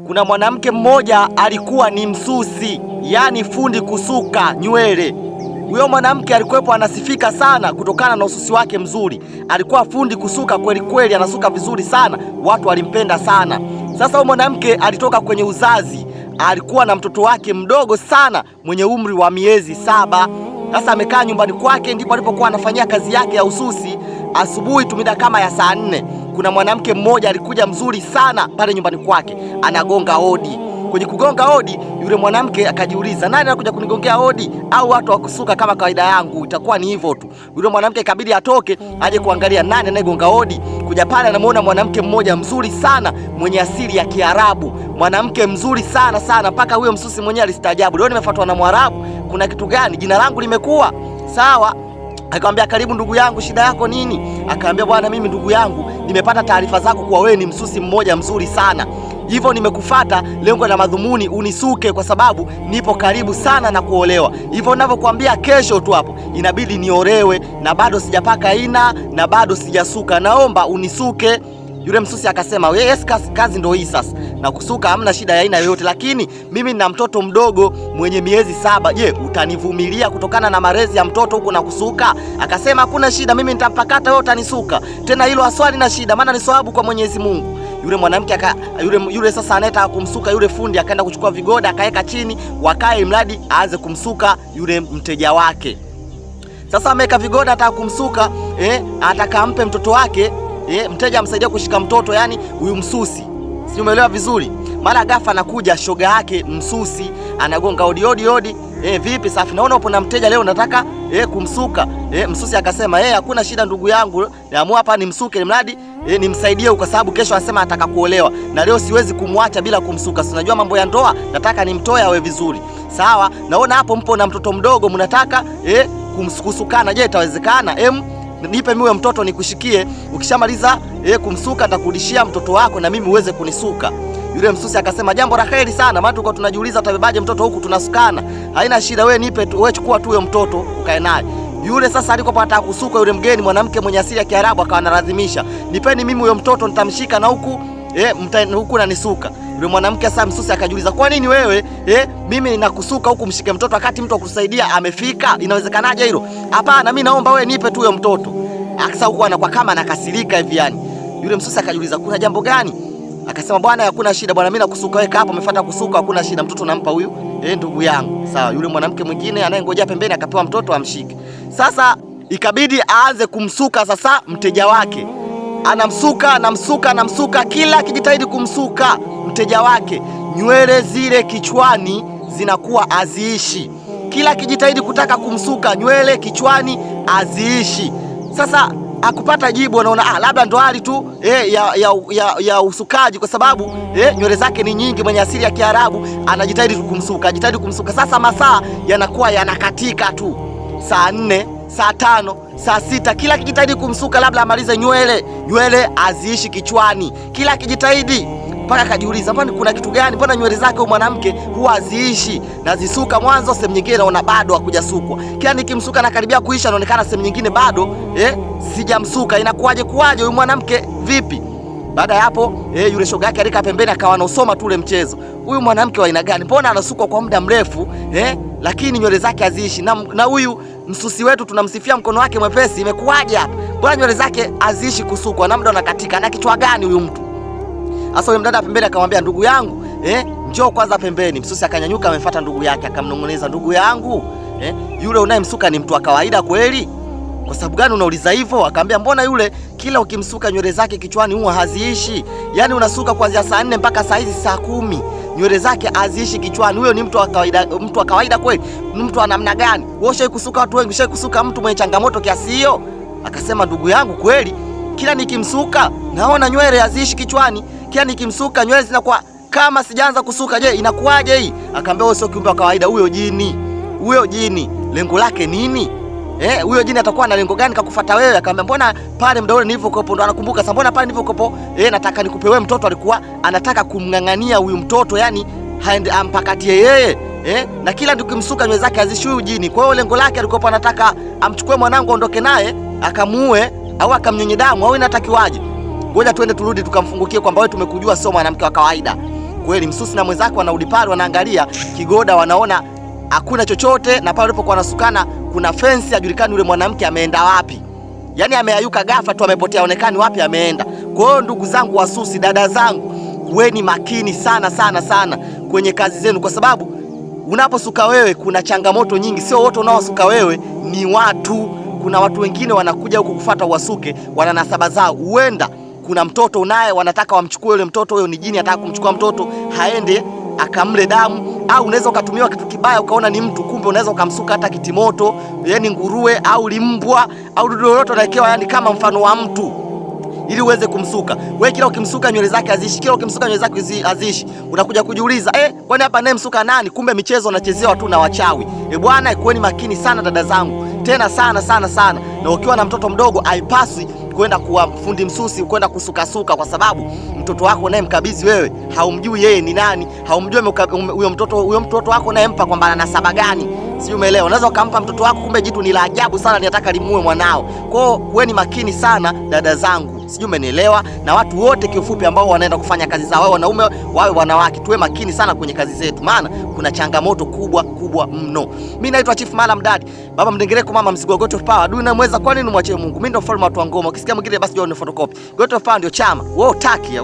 Kuna mwanamke mmoja alikuwa ni msusi, yani fundi kusuka nywele. Huyo mwanamke alikuwepo anasifika sana kutokana na ususi wake mzuri. Alikuwa fundi kusuka kweli kweli, anasuka vizuri sana, watu walimpenda sana. Sasa huyo mwanamke alitoka kwenye uzazi, alikuwa na mtoto wake mdogo sana mwenye umri wa miezi 7. Sasa amekaa nyumbani kwake, ndipo alipokuwa anafanyia kazi yake ya ususi. Asubuhi tumida kama ya saa 4, kuna mwanamke mmoja alikuja mzuri sana pale nyumbani kwake, anagonga hodi. Kwenye kugonga hodi, yule mwanamke akajiuliza, nani anakuja kunigongea hodi? Au watu wa kusuka kama kawaida yangu itakuwa ni hivyo tu. Yule mwanamke ikabidi atoke aje kuangalia nani anayegonga hodi. Kuja pale anamuona mwanamke mmoja mzuri sana mwenye asili ya Kiarabu. Mwanamke mzuri sana mpaka huyo msusi mwenyewe alistaajabu. Leo nimefuatwa na Mwarabu, kuna kitu gani? Jina langu limekuwa sawa. Akamwambia, karibu ndugu yangu, shida yako nini? Akamwambia, bwana, mimi ndugu yangu nimepata taarifa zako kuwa wewe ni msusi mmoja mzuri sana. Hivyo nimekufuata lengo na madhumuni unisuke, kwa sababu nipo karibu sana na kuolewa. Hivyo ninavyokuambia, kesho tu hapo inabidi niolewe na bado sijapaka ina na bado sijasuka. Naomba unisuke. Yule msusi akasema, yes, kazi ndio hii sasa. Na kusuka hamna shida ya aina yoyote, lakini mimi nina mtoto mdogo mwenye miezi 7. Je, utanivumilia kutokana na malezi ya mtoto huko na kusuka? Akasema, hakuna shida, mimi nitampakata, wewe utanisuka. Tena hilo aswali na shida, maana ni sawabu kwa Mwenyezi Mungu. Yule mwanamke yule sasa anataka kumsuka yule fundi, akaenda kuchukua vigoda akaweka chini, wakae mradi aanze kumsuka yule mteja wake. Sasa ameweka vigoda, ataka kumsuka, ataka ampe mtoto wake, mteja amsaidia kushika mtoto, yani huyu msusi. Si umeelewa vizuri? Mara ghafla anakuja shoga yake msusi, anagonga hodi. Vipi safi, naona upo na mteja leo, nataka kumsuka. Msusi akasema, hakuna shida ndugu yangu, naamua hapa nimsuke mradi nimsaidie, kwa sababu kesho anasema ataka kuolewa na leo siwezi kumwacha bila kumsuka. Si unajua mambo ya ndoa, nataka nimtoe awe vizuri. Sawa, naona hapo mpo na mtoto mdogo, mnataka kumsukana. Je, itawezekana? Nipe mimi huyo mtoto nikushikie. Ukishamaliza kumsuka nitakurudishia mtoto wako na mimi uweze kunisuka. Yule msusi akasema, jambo la kheri sana, maana tulikuwa tunajiuliza utabebaje mtoto huku tunasukana. Haina shida, wewe nipe tu, wewe chukua tu huyo mtoto ukae naye. Yule sasa alikopa anataka kusuka yule mgeni mwanamke mwenye asili ya Kiarabu akawa analazimisha, nipeni mimi huyo mtoto nitamshika na huku huku na nisuka. Yule mwanamke sasa msusi akajiuliza, kwa nini wewe mimi ninakusuka huku mshike mtoto wakati mtu akusaidia amefika? Inawezekanaje hilo? Hapana, mimi naomba wewe nipe tu huyo mtoto. Akasa huko anakuwa kama anakasirika hivi yani. Yule msusi akajiuliza, kuna jambo gani? Akasema, bwana, hakuna shida bwana, mimi nakusuka, weka hapo, umefuata kusuka, hakuna shida, mtoto nampa huyu ndugu yangu. Sawa. Yule mwanamke mwingine anayengojea pembeni akapewa mtoto amshike. Sasa ikabidi aanze kumsuka sasa mteja wake. Anamsuka, kila akijitahidi kumsuka mteja wake, nywele zile kichwani zinakuwa haziishi. Kila akijitahidi kutaka kumsuka, nywele kichwani haziishi. Sasa akupata jibu, anaona labda ndo hali tu ya usukaji, kwa sababu nywele zake ni nyingi, mwenye asili ya Kiarabu, anajitahidi kumsuka. Sasa masaa yanakuwa yanakatika tu, saa 4, saa 5, saa 6, kila akijitahidi kumsuka labda amalize nywele haziishi kichwani. Kila akijitahidi mpaka akajiuliza, mbona kuna kitu gani? Mbona nywele zake huyu mwanamke huwa haziishi? Na zisuka mwanzo, sehemu nyingine naona bado hakujasukwa. Kila nikimsuka na karibia kuisha, anaonekana sehemu nyingine bado sijamsuka. Inakuwaje huyu mwanamke vipi? Baada ya hapo yule shoga yake alika pembeni akawa anasoma tu ule mchezo. Huyu mwanamke wa aina gani? Mbona anasukwa kwa muda mrefu lakini nywele zake haziishi? Na huyu msusi wetu tunamsifia mkono wake mwepesi, imekuwaje hapa? Mbona nywele zake haziishi kusukwa na muda unakatika? Na kichwa gani huyu mtu? Asa yule mdada pembeni akamwambia, ndugu yangu njoo kwanza pembeni. Msusi akanyanyuka, amefuata ndugu yake, akamnong'oneza, ndugu yangu yule unayemsuka ni mtu wa kawaida kweli? Kwa sababu gani unauliza hivyo? Akamwambia, mbona yule kila ukimsuka nywele zake kichwani huwa haziishi? Yaani unasuka kuanzia saa 4 mpaka saa hizi saa 10, nywele zake haziishi kichwani. Huyo ni mtu wa kawaida kweli? Ni mtu wa namna gani? Wewe ushawahi kusuka watu wengi? Ushawahi kusuka mtu mwenye changamoto kiasi hiyo? Akasema, ndugu yangu kweli kila nikimsuka naona nywele haziishi kichwani. Kila nikimsuka nywele zinakuwa kama sijaanza kusuka. Je, inakuwaje hii? Akamwambia, wewe sio kiumbe wa kawaida, huyo jini lengo lake nini? Huyo jini atakuwa na lengo gani kakufuata wewe? Akamwambia, mbona pale muda ule nilivyokopo, ndo anakumbuka sasa, mbona pale nilivyokopo nataka nikupe wewe mtoto, alikuwa anataka kumng'ang'ania huyu mtoto, yani haende ampakatie yeye na kila nikimsuka nywele zake haziishi huyu jini. Kwa hiyo lengo lake alikuwa anataka amchukue mwanangu aondoke naye akamuue au akamnyonye damu, au inatakiwaje? Ngoja twende turudi tukamfungukie kwamba wewe tumekujua sio mwanamke wa kawaida. Kweli msusi na mwenzake wanarudi pale, wanaangalia kigoda, wanaona hakuna chochote, na pale walipokuwa wanasukana kuna fence, hajulikani yule mwanamke ameenda wapi. Yaani ameayuka ghafla tu, amepotea, onekani wapi ameenda. Kwa hiyo ndugu zangu wasusi, dada zangu, kuweni makini sana sana sana kwenye kazi zenu, kwa sababu unaposuka wewe kuna changamoto nyingi. Sio wote unaosuka wewe ni watu. Kuna watu wengine wanakuja huku kufuata uwasuke, wana nasaba zao. Huenda kuna mtoto unaye, wanataka wamchukue yule mtoto, huyo ni jini anataka kumchukua mtoto haende akamle damu. Au unaweza ukatumiwa kitu kibaya ukaona ni mtu, kumbe unaweza ukamsuka hata kitimoto, yani nguruwe au limbwa au dudu lolote unawekewa, yani kama mfano wa mtu, ili uweze kumsuka. Wewe kila ukimsuka nywele zake haziishi, kila ukimsuka nywele zake haziishi. Unakuja kujiuliza, kwani hapa naye msuka nani? Kumbe michezo unachezewa tu na wachawi. Bwana, kuweni makini sana dada zangu, tena sana sana sana. Na ukiwa na mtoto mdogo haipaswi kwenda kuwa fundi msusi, kwenda kusukasuka, kwa sababu mtoto wako naye mkabidhi wewe, haumjui yeye ni nani, haumjui huyo mtoto wako naye mpa kwamba ana nasaba gani. Sio, umeelewa? Unaweza ukampa mtoto wako kumbe jitu ni la ajabu sana, ninataka limuue mwanao. Kwa hiyo kuweni makini sana dada zangu, sijui umenielewa. Na watu wote kiufupi ambao wanaenda kufanya kazi zao, wawe wanaume wawe wanawake, tuwe makini sana kwenye kazi zetu, maana kuna changamoto kubwa kubwa mno. Mimi naitwa Chief Malam Dadi, baba Mdengereko, mama Mzigo, God of Power. Adui na mweza, kwa nini umwache Mungu? Mimi ndo mfalme wa watu wa ngoma. Ukisikia mwingine basi jua ni photocopy. God of Power ndio chama. Wewe utaki